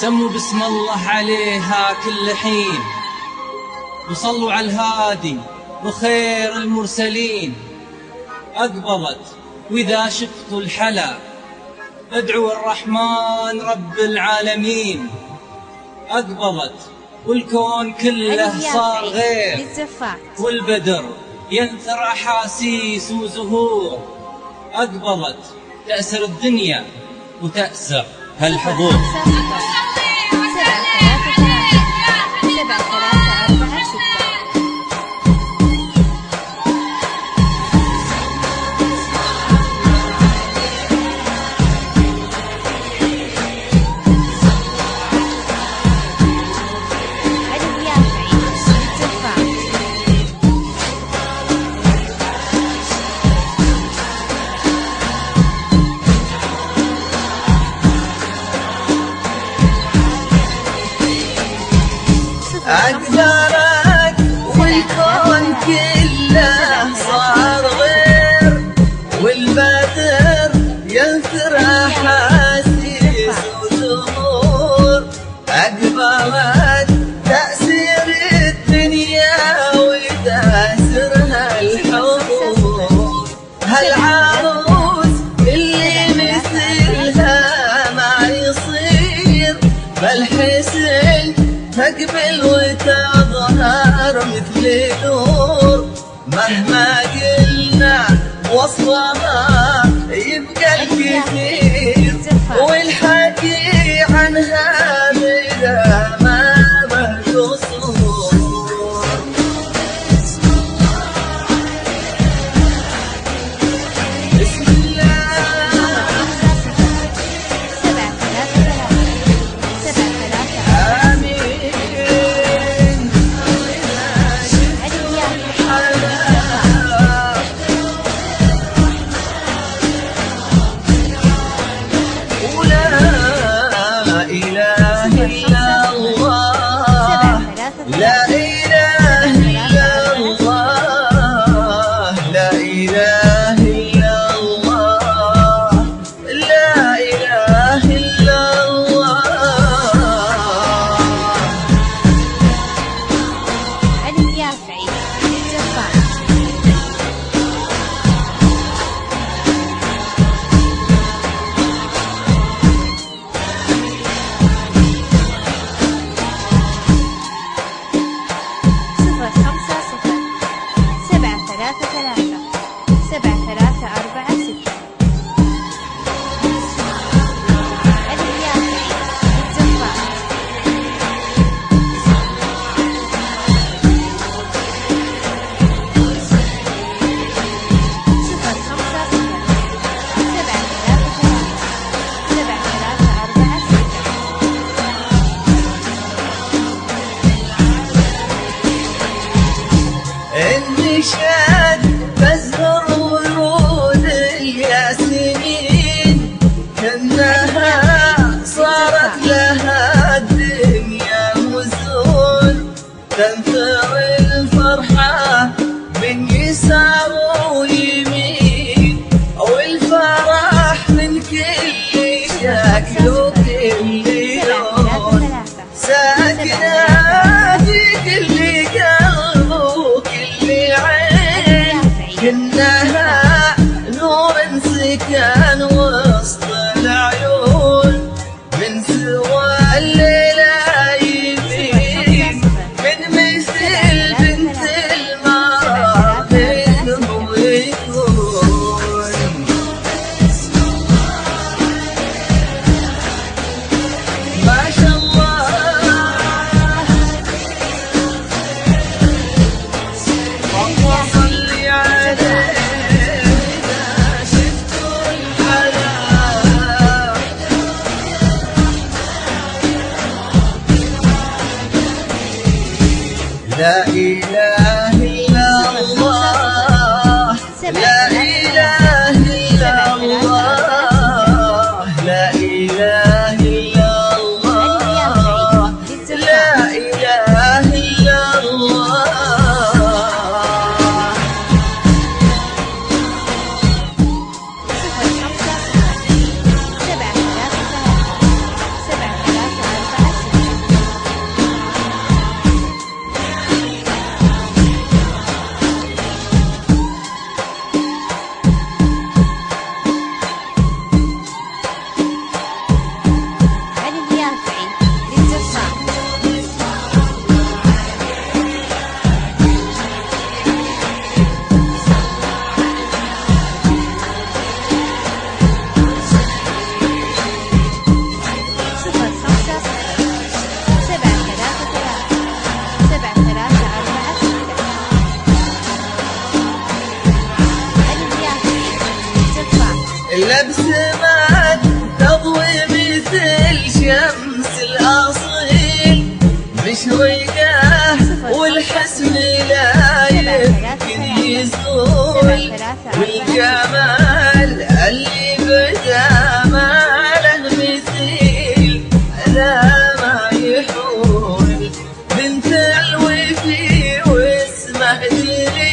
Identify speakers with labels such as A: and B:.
A: سموا بسم الله عليها كل حين، وصلوا على الهادي وخير المرسلين. أقبلت وإذا شفتوا الحلا ادعوا الرحمن رب العالمين. أقبلت والكون كله صار غير، والبدر ينثر أحاسيس وزهور. أقبلت تأسر الدنيا وتأسر هالحضور.
B: أقدرك والكون كله صار غير، والبدر ينثر أحاسيس وزهور. أقبلت تأثير الدنيا وتأثرها الحضور. هالعروس اللي مثلها ما يصير، فالحسن تقبل وتظهر مثل نور. مهما قلنا وصفها يبقى الكثير، والحكي عنها بلا ما قصور. بسم الله لا إله إلا الله، لا إله إلا الله، لا إله إلا الله.
C: علي يافعي الجبار.
B: النشاد تزهر ورود الياسمين، كأنها صارت لها الدنيا وزون. تنثر الفرحة من يسار ويمين، والفرح من كل شكل وكل لون. ساكنة في كل قلب وكل عين، إلا بسمات تضوي مثل شمس الأصيل، مشرقة والحسن لا يمكن يزول، والجمال اللي بدا ما له مثيل لا ما يحول، بنت الوفي واسمه دليل.